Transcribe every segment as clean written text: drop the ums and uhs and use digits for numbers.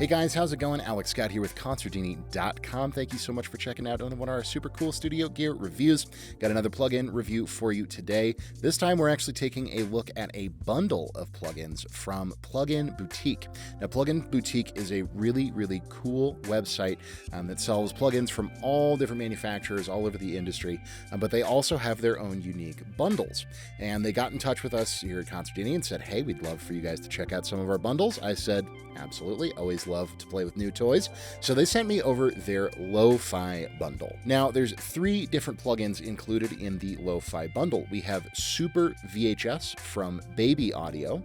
Hey guys, how's it going? Alex Scott here with Consordini.com. Thank you so much for checking out one of our super cool studio gear reviews. Got another plugin review for you today. This time we're actually taking a look at a bundle of plugins from Plugin Boutique. Now, Plugin Boutique is a really cool website that sells plugins from all different manufacturers all over the industry, but they also have their own unique bundles. And they got in touch with us here at Consordini and said, hey, we'd love for you guys to check out some of our bundles. I said, absolutely, always love to play with new toys. So they sent me over their lo-fi bundle. Now, there's 3 different plugins included in the lo-fi bundle. We have Super VHS from Baby Audio.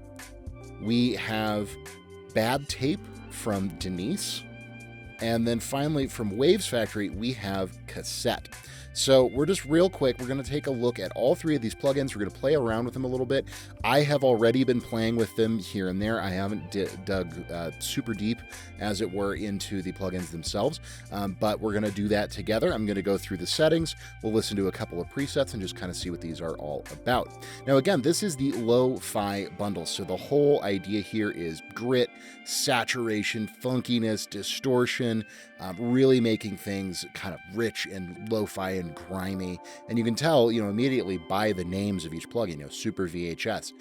We have Bad Tape from Denise. And then finally, from Waves Factory, we have Cassette. So we're just real quick, we're going to take a look at all 3 of these plugins. We're going to play around with them a little bit. I have already been playing with them here and there. I haven't dug super deep, as it were, into the plugins themselves, but we're going to do that together. I'm going to go through the settings. We'll listen to a couple of presets and just kind of see what these are all about. Now, again, this is the lo-fi bundle. So the whole idea here is grit, saturation, funkiness, distortion, really making things kind of rich and lo-fi and grimy. And you can tell, immediately by the names of each plugin. Super VHS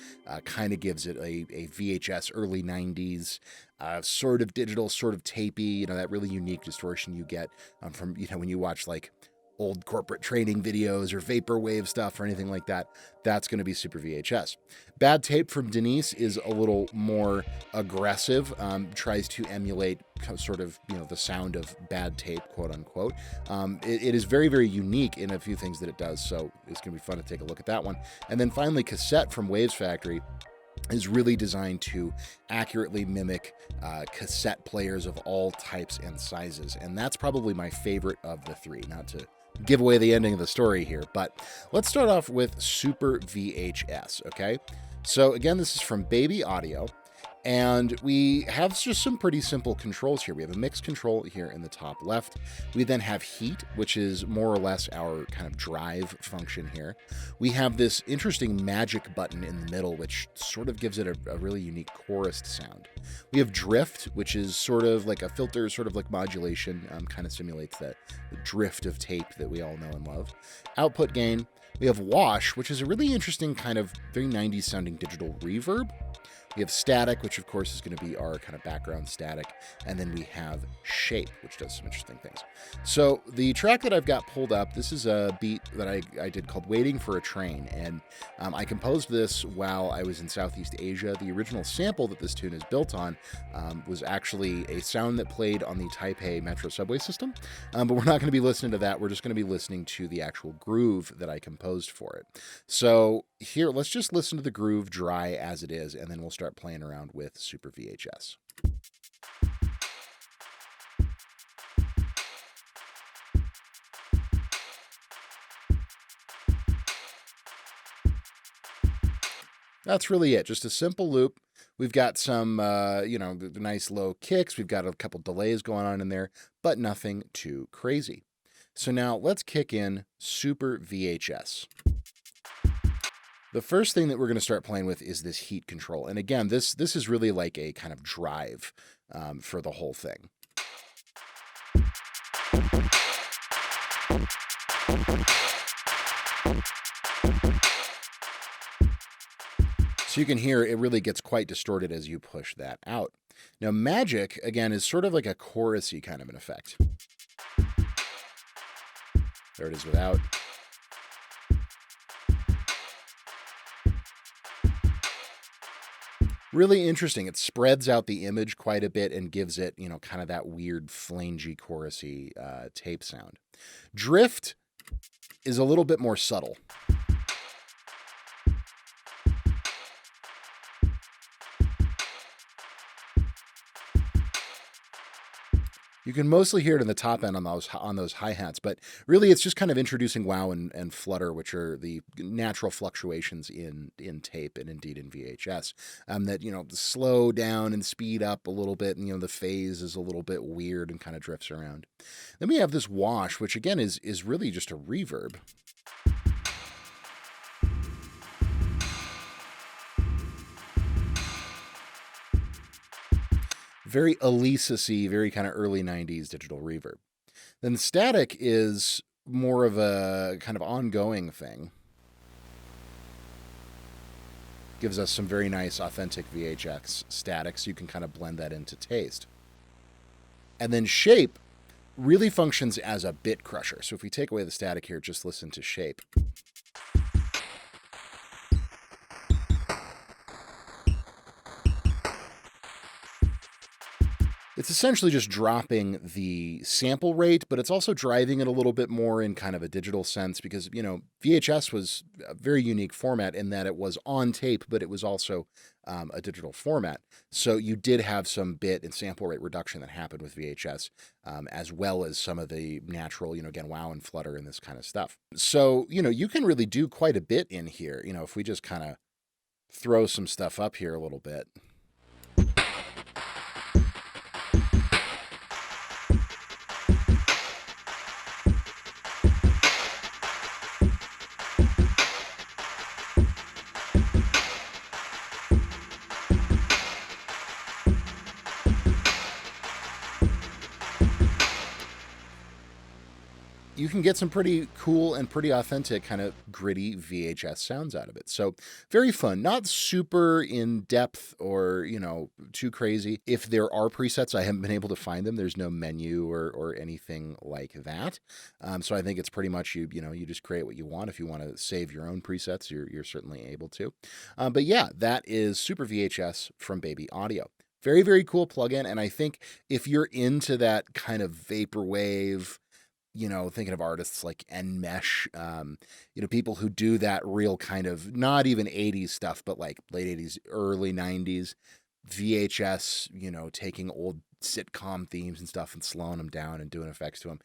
kind of gives it a VHS early 90s sort of digital, sort of tapey, that really unique distortion you get from, when you watch like old corporate training videos or vaporwave stuff or anything like that. That's going to be Super VHS. Bad Tape from Denise is a little more aggressive, tries to emulate sort of, the sound of Bad Tape, quote unquote. It is very unique in a few things that it does, so it's going to be fun to take a look at that one. And then finally, Cassette from Waves Factory is really designed to accurately mimic cassette players of all types and sizes. And that's probably my favorite of the 3, not to give away the ending of the story here, but let's start off with Super VHS, okay? So again, this is from Baby Audio, and we have just some pretty simple controls here. We have a mix control here in the top left. We then have heat, which is more or less our kind of drive function here. We have this interesting magic button in the middle, which sort of gives it a really unique chorused sound. We have drift, which is sort of like a filter, sort of like modulation, kind of simulates the drift of tape that we all know and love. Output gain. We have wash, which is a really interesting kind of very 90s sounding digital reverb. We have static, which of course is going to be our kind of background static. And then we have shape, which does some interesting things. So the track that I've got pulled up, this is a beat that I did called Waiting for a Train. And I composed this while I was in Southeast Asia. The original sample that this tune is built on was actually a sound that played on the Taipei Metro subway system. But we're not going to be listening to that. We're just going to be listening to the actual groove that I composed for it. So here, let's just listen to the groove dry as it is, and then we'll start playing around with Super VHS. That's really it. Just a simple loop. We've got some, nice low kicks. We've got a couple delays going on in there, but nothing too crazy. So now let's kick in Super VHS. The first thing that we're going to start playing with is this heat control. And again, this is really like a kind of drive for the whole thing. So you can hear it really gets quite distorted as you push that out. Now, magic, again, is sort of like a chorusy kind of an effect. There it is without. Really interesting. It spreads out the image quite a bit and gives it, kind of that weird flangy, chorusy tape sound. Drift is a little bit more subtle. You can mostly hear it in the top end on those hi-hats, but really it's just kind of introducing wow and flutter, which are the natural fluctuations in tape and indeed in VHS, that, slow down and speed up a little bit, and, the phase is a little bit weird and kind of drifts around. Then we have this wash, which again is really just a reverb. Very Alesis-y, very kind of early 90s digital reverb. Then static is more of a kind of ongoing thing. Gives us some very nice authentic VHS static, so you can kind of blend that into taste. And then shape really functions as a bit crusher. So if we take away the static here, just listen to shape. It's essentially just dropping the sample rate, but it's also driving it a little bit more in kind of a digital sense because, VHS was a very unique format in that it was on tape, but it was also a digital format. So you did have some bit and sample rate reduction that happened with VHS, as well as some of the natural, again, wow and flutter and this kind of stuff. So, you can really do quite a bit in here. If we just kind of throw some stuff up here a little bit. You can get some pretty cool and pretty authentic kind of gritty VHS sounds out of it. So very fun, not super in depth or, too crazy. If there are presets, I haven't been able to find them. There's no menu or anything like that. So I think it's pretty much you just create what you want. If you want to save your own presets, you're certainly able to. But yeah, that is Super VHS from Baby Audio. Very, very cool plugin. And I think if you're into that kind of vaporwave, thinking of artists like Enmesh, people who do that real kind of not even 80s stuff, but like late 80s, early 90s VHS, taking old sitcom themes and stuff and slowing them down and doing effects to them.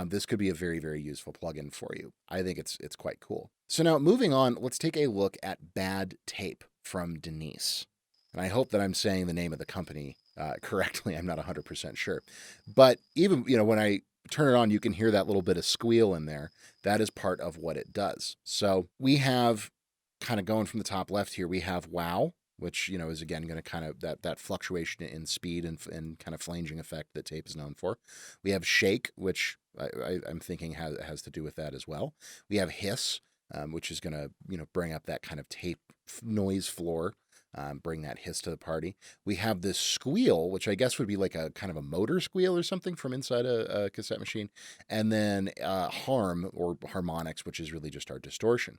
This could be a very, very useful plugin for you. I think it's quite cool. So now moving on, let's take a look at Bad Tape from Denise. And I hope that I'm saying the name of the company correctly. I'm not 100% sure. But even, when I turn it on, you can hear that little bit of squeal in there. That is part of what it does. So we have kind of going from the top left here, we have wow, which, is again going to kind of that fluctuation in speed and kind of flanging effect that tape is known for. We have shake, which I'm thinking has to do with that as well. We have hiss, which is going to, bring up that kind of tape noise floor. Bring that hiss to the party. We have this squeal, which I guess would be like a kind of a motor squeal or something from inside a cassette machine. And then harm or harmonics, which is really just our distortion.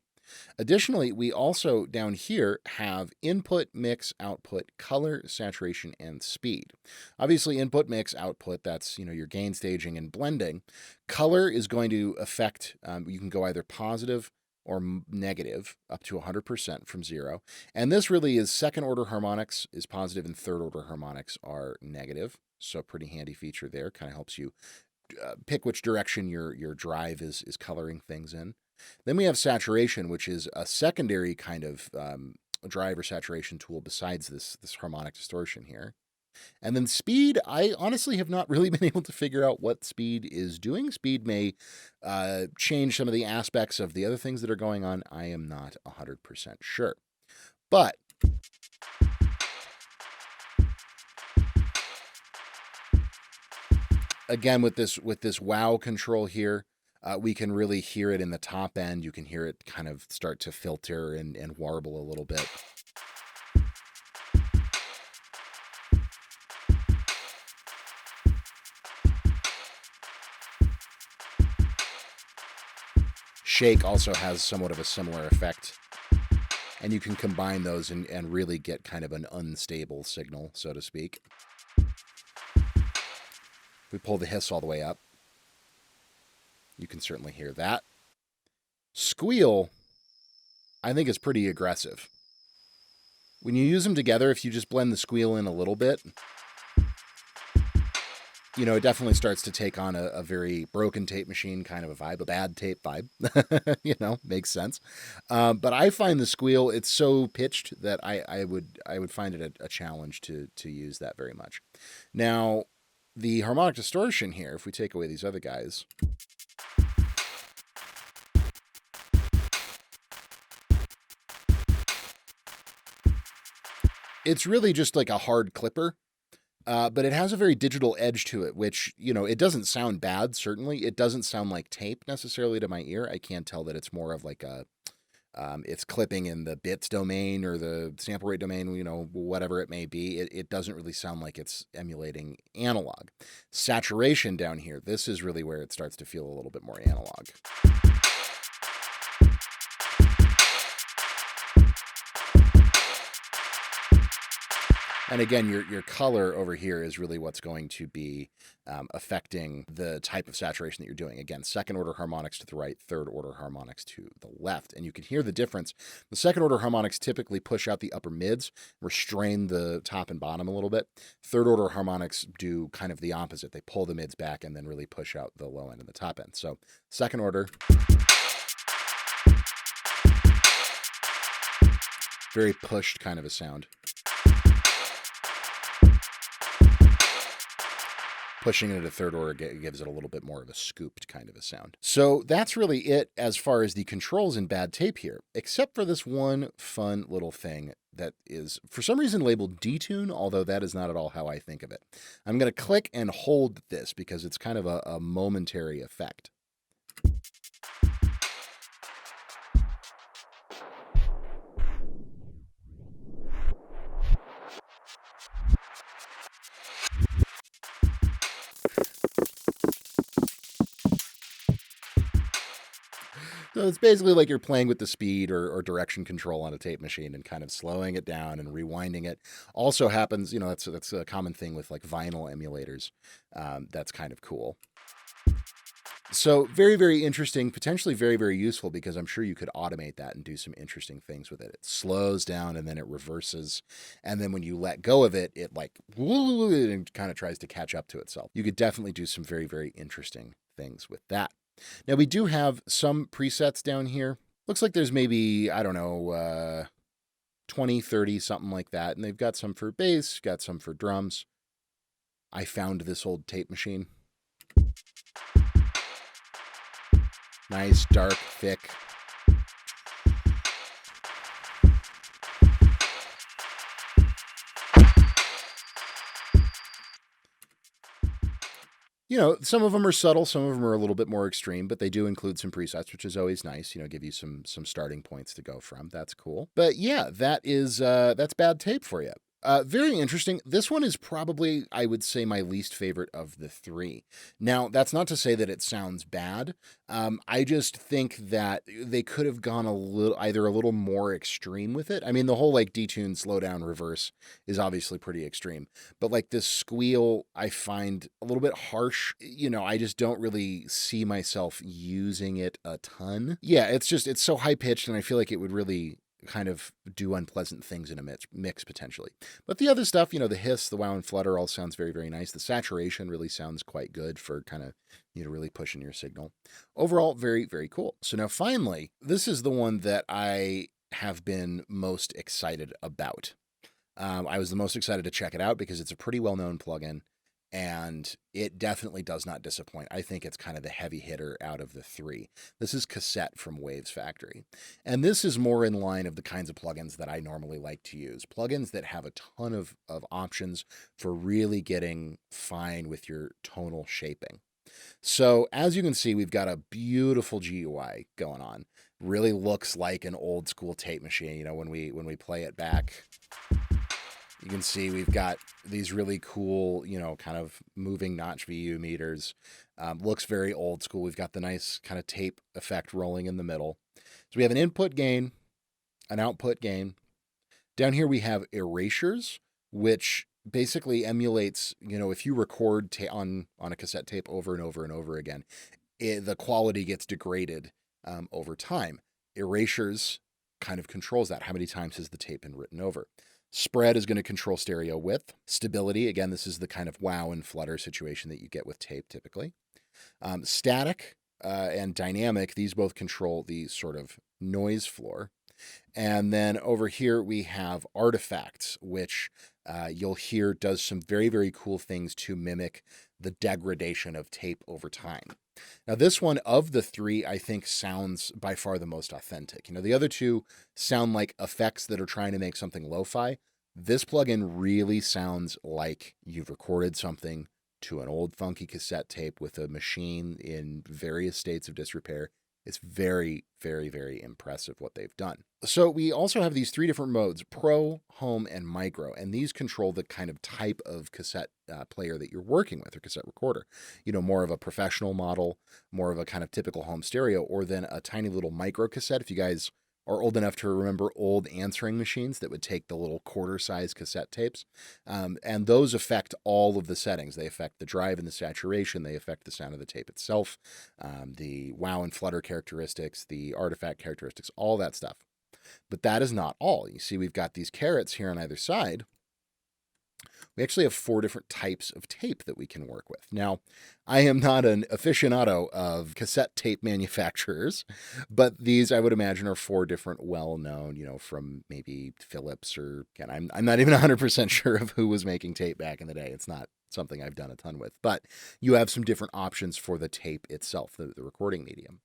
Additionally, we also down here have input, mix, output, color, saturation, and speed. Obviously, input, mix, output, that's, your gain staging and blending. Color is going to affect, you can go either positive or negative up to 100% from 0. And this really is second order harmonics is positive and third order harmonics are negative. So pretty handy feature there. Kind of helps you pick which direction your drive is coloring things in. Then we have saturation, which is a secondary kind of drive or saturation tool besides this harmonic distortion here. And then speed, I honestly have not really been able to figure out what speed is doing. Speed may change some of the aspects of the other things that are going on. I am not 100% sure. But again, with this wow control here, we can really hear it in the top end. You can hear it kind of start to filter and warble a little bit. Shake also has somewhat of a similar effect. And you can combine those and really get kind of an unstable signal, so to speak. We pull the hiss all the way up. You can certainly hear that. Squeal, I think, is pretty aggressive. When you use them together, if you just blend the squeal in a little bit, it definitely starts to take on a very broken tape machine kind of a vibe, a bad tape vibe. Makes sense. But I find the squeal, it's so pitched that I would find it a challenge to use that very much. Now, the harmonic distortion here, if we take away these other guys, it's really just like a hard clipper but it has a very digital edge to it, which, it doesn't sound bad, certainly. It doesn't sound like tape necessarily to my ear. I can tell that it's more of like it's clipping in the bits domain or the sample rate domain, whatever it may be. It doesn't really sound like it's emulating analog. Saturation down here, this is really where it starts to feel a little bit more analog. And again, your color over here is really what's going to be affecting the type of saturation that you're doing. Again, second order harmonics to the right, third order harmonics to the left. And you can hear the difference. The second order harmonics typically push out the upper mids, restrain the top and bottom a little bit. Third order harmonics do kind of the opposite. They pull the mids back and then really push out the low end and the top end. So second order, very pushed kind of a sound. Pushing it into third order gives it a little bit more of a scooped kind of a sound. So that's really it as far as the controls in bad tape here, except for this one fun little thing that is for some reason labeled detune, although that is not at all how I think of it. I'm going to click and hold this because it's kind of a momentary effect. So it's basically like you're playing with the speed or direction control on a tape machine and kind of slowing it down and rewinding it. Also happens, that's a common thing with like vinyl emulators. That's kind of cool. So very, very interesting, potentially very, very useful because I'm sure you could automate that and do some interesting things with it. It slows down and then it reverses. And then when you let go of it, it like and kind of tries to catch up to itself. You could definitely do some very, very interesting things with that. Now we do have some presets down here. Looks like there's maybe, I don't know, 20, 30, something like that. And they've got some for bass, got some for drums. I found this old tape machine. Nice, dark, thick. Some of them are subtle, some of them are a little bit more extreme, but they do include some presets, which is always nice. Give you some starting points to go from. That's cool. But yeah, that's bad tape for you. Very interesting. This one is probably, I would say, my least favorite of the three. Now, that's not to say that it sounds bad. I just think that they could have gone either a little more extreme with it. I mean, the whole like detune, slow down, reverse is obviously pretty extreme. But like this squeal, I find a little bit harsh. I just don't really see myself using it a ton. Yeah, it's so high pitched, and I feel like it would really kind of do unpleasant things in a mix potentially. But the other stuff, the hiss, the wow and flutter all sounds very, very nice. The saturation really sounds quite good for kind of, really pushing your signal. Overall, very, very cool. So now finally, this is the one that I have been most excited about. I was the most excited to check it out because it's a pretty well-known plugin. And it definitely does not disappoint. I think it's kind of the heavy hitter out of the three. This is Cassette from Waves Factory. And this is more in line of the kinds of plugins that I normally like to use. Plugins that have a ton of options for really getting fine with your tonal shaping. So as you can see, we've got a beautiful GUI going on. Really looks like an old school tape machine, when we play it back. You can see we've got these really cool, kind of moving notch VU meters. Looks very old school. We've got the nice kind of tape effect rolling in the middle. So we have an input gain, an output gain. Down here we have erasures, which basically emulates, if you record on a cassette tape over and over and over again, the quality gets degraded over time. Erasures kind of controls that. How many times has the tape been written over? Spread is going to control stereo width. Stability, again, this is the kind of wow and flutter situation that you get with tape typically. Static and dynamic, these both control the sort of noise floor. And then over here we have artifacts, which you'll hear does some very, very cool things to mimic the degradation of tape over time. Now, this one of the three, I think, sounds by far the most authentic. The other two sound like effects that are trying to make something lo-fi. This plugin really sounds like you've recorded something to an old funky cassette tape with a machine in various states of disrepair. It's very, very, very impressive what they've done. So we also have these 3 different modes: Pro, Home, and Micro, and these control the kind of type of cassette player that you're working with, or cassette recorder. More of a professional model, more of a kind of typical home stereo, or then a tiny little micro cassette. If you guys are old enough to remember old answering machines that would take the little quarter-size cassette tapes. And those affect all of the settings. They affect the drive and the saturation. They affect the sound of the tape itself, the wow and flutter characteristics, the artifact characteristics, all that stuff. But that is not all. You see, we've got these carrots here on either side. We actually have 4 different types of tape that we can work with. Now, I am not an aficionado of cassette tape manufacturers, but these, I would imagine, are 4 different well-known, from maybe Philips, or, again, I'm not even 100% sure of who was making tape back in the day. It's not something I've done a ton with, but you have some different options for the tape itself, the recording medium.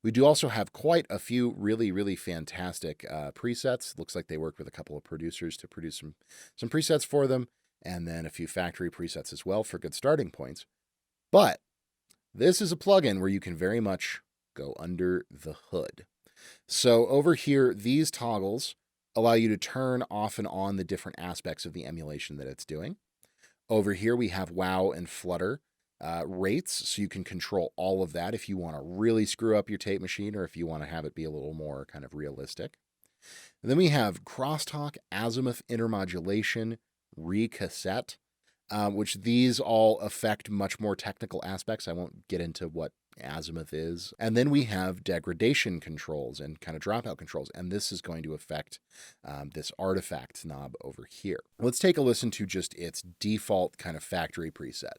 We do also have quite a few really, really fantastic presets. Looks like they worked with a couple of producers to produce some presets for them, and then a few factory presets as well for good starting points. But this is a plugin where you can very much go under the hood. So over here, these toggles allow you to turn off and on the different aspects of the emulation that it's doing. Over here, we have wow and flutter rates, so you can control all of that if you want to really screw up your tape machine, or if you want to have it be a little more kind of realistic. And then we have crosstalk, azimuth intermodulation, recassette, which these all affect much more technical aspects. I won't get into what azimuth is. And then we have degradation controls and kind of dropout controls, and this is going to affect this artifact knob over here. Let's take a listen to just its default kind of factory preset.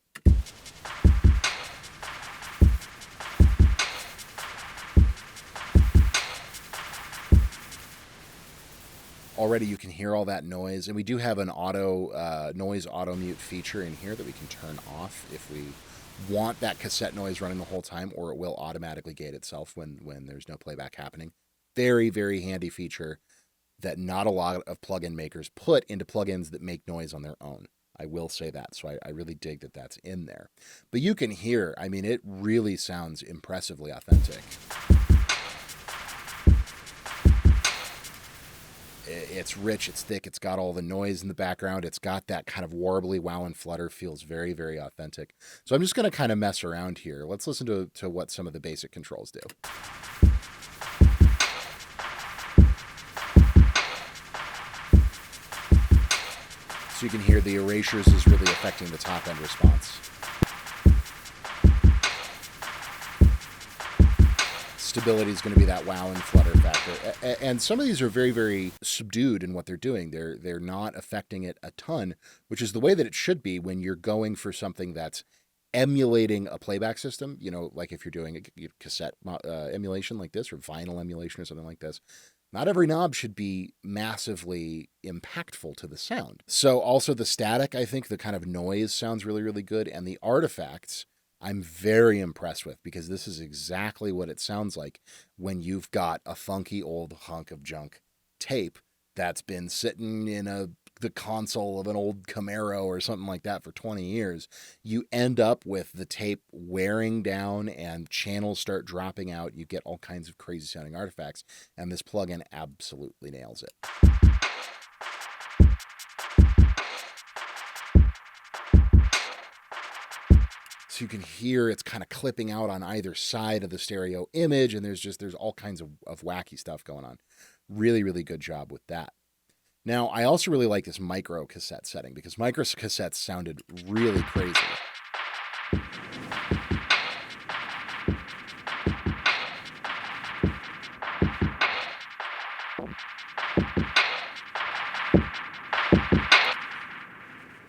Already you can hear all that noise, and we do have an noise auto mute feature in here that we can turn off if we want that cassette noise running the whole time, or it will automatically gate itself when there's no playback happening. Very, very handy feature that not a lot of plugin makers put into plugins that make noise on their own. I will say that, so I really dig that that's in there. But you can hear, I mean, it really sounds impressively authentic. It's rich, it's thick, it's got all the noise in the background, it's got that kind of warbly wow and flutter, feels very, very authentic. So I'm just going to kind of mess around here. Let's listen to what some of the basic controls do. So you can hear the erasures is really affecting the top end response. Stability is going to be that wow and flutter factor. And some of these are very, very subdued in what they're doing. They're not affecting it a ton, which is the way that it should be when you're going for something that's emulating a playback system. Like if you're doing a cassette emulation like this, or vinyl emulation or something like this. Not every knob should be massively impactful to the sound. So also the static, I think the kind of noise sounds really, really good. And the artifacts, I'm very impressed with, because this is exactly what it sounds like when you've got a funky old hunk of junk tape that's been sitting in the console of an old Camaro or something like that for 20 years. You end up with the tape wearing down and channels start dropping out. You get all kinds of crazy sounding artifacts, and this plugin absolutely nails it. So you can hear it's kind of clipping out on either side of the stereo image, and there's all kinds of wacky stuff going on. Really, really good job with that. Now, I also really like this micro cassette setting, because micro cassettes sounded really crazy.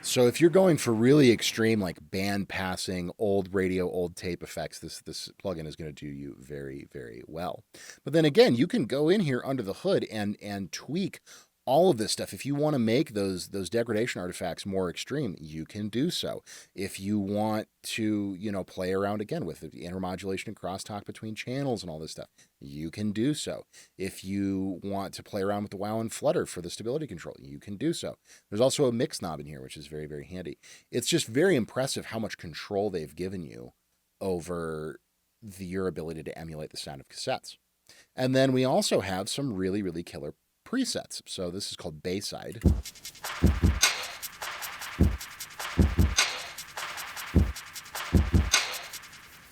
So if you're going for really extreme, like band passing, old radio, old tape effects, this plugin is going to do you very, very well. But then again, you can go in here under the hood and tweak all of this stuff. If you want to make those degradation artifacts more extreme, you can do so. If you want to, play around again with the intermodulation and crosstalk between channels and all this stuff, you can do so. If you want to play around with the wow and flutter for the stability control, you can do so. There's also a mix knob in here, which is very, very handy. It's just very impressive how much control they've given you over your ability to emulate the sound of cassettes. And then we also have some really, really killer presets. So this is called Bayside.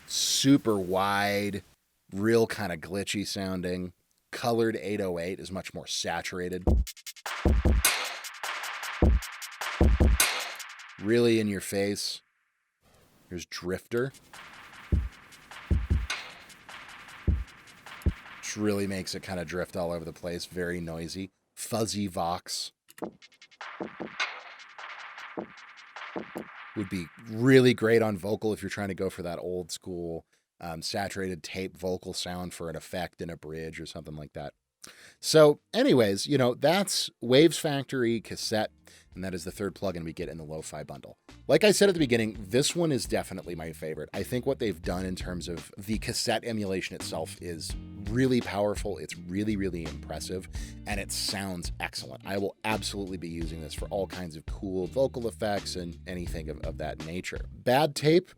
Super wide, real kind of glitchy sounding. Colored 808 is much more saturated. Really in your face. Here's Drifter. Really makes it kind of drift all over the place. Very noisy. Fuzzy Vox would be really great on vocal if you're trying to go for that old school saturated tape vocal sound for an effect in a bridge or something like that. So anyways, that's Waves Factory Cassette, and that is the third plugin we get in the Lo-Fi bundle. Like I said at the beginning, this one is definitely my favorite. I think what they've done in terms of the cassette emulation itself is really powerful. It's really, really impressive, and it sounds excellent. I will absolutely be using this for all kinds of cool vocal effects and anything of that nature. Bad Tape,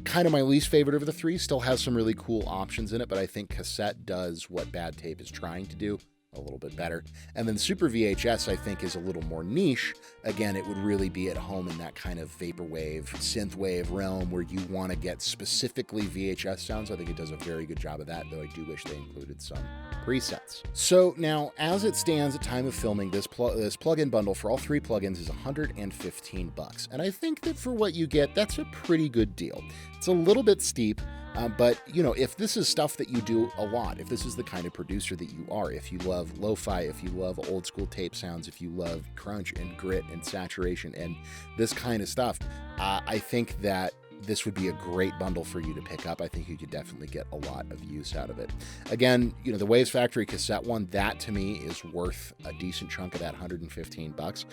kind of my least favorite of the three, still has some really cool options in it, but I think Cassette does what Bad Tape is trying to do a little bit better. And then Super VHS, I think, is a little more niche. Again, it would really be at home in that kind of vaporwave, synthwave realm where you want to get specifically VHS sounds. I think it does a very good job of that, though I do wish they included some presets. So now, as it stands at time of filming, this plugin bundle for all three plugins is $115. And I think that for what you get, that's a pretty good deal. It's a little bit steep, but, if this is stuff that you do a lot, if this is the kind of producer that you are, if you love lo-fi, if you love old school tape sounds, if you love crunch and grit and saturation and this kind of stuff, I think that this would be a great bundle for you to pick up. I think you could definitely get a lot of use out of it. Again, the Waves Factory Cassette one, that to me is worth a decent chunk of that $115,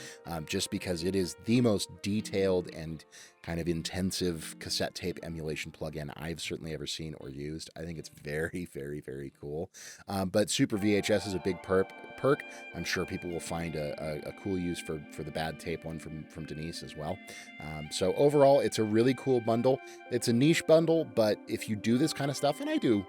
just because it is the most detailed and kind of intensive cassette tape emulation plugin I've certainly ever seen or used. I think it's very, very, very cool. But Super VHS is a big perk. I'm sure people will find a cool use for the Bad Tape one from Denise as well. So overall, it's a really cool bundle. It's a niche bundle, but if you do this kind of stuff, and I do,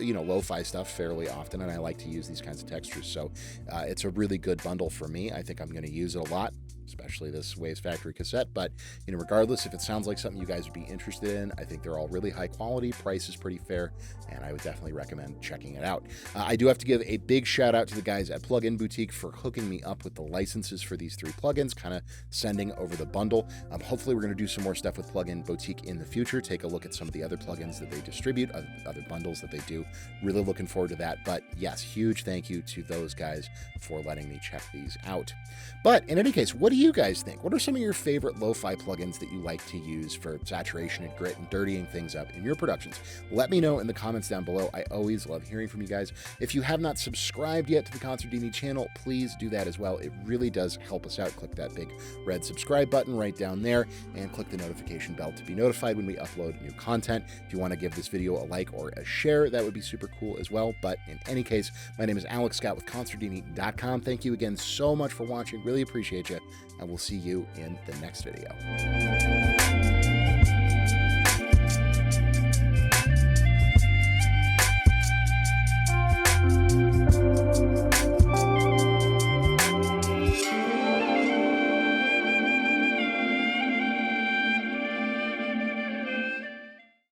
lo-fi stuff fairly often, and I like to use these kinds of textures, so it's a really good bundle for me. I think I'm going to use it a lot, especially this Waves Factory Cassette. But regardless, if it sounds like something you guys would be interested in, I think they're all really high quality. Price is pretty fair, and I would definitely recommend checking it out. I do have to give a big shout out to the guys at Plugin Boutique for hooking me up with the licenses for these three plugins, kind of sending over the bundle. Hopefully we're going to do some more stuff with Plugin Boutique in the future, take a look at some of the other plugins that they distribute, other bundles that they do. Really looking forward to that. But yes, huge thank you to those guys for letting me check these out. But in any case, what do you guys think? What are some of your favorite lo-fi plugins that you like to use for saturation and grit and dirtying things up in your productions? Let me know in the comments down below. I always love hearing from you guys. If you have not subscribed yet to the Consordini channel, please do that as well. It really does help us out. Click that big red subscribe button right down there and click the notification bell to be notified when we upload new content. If you want to give this video a like or a share, that would be super cool as well. But in any case, my name is Alex Scott with Consordini.com. Thank you again so much for watching. Really appreciate you, and we'll see you in the next video.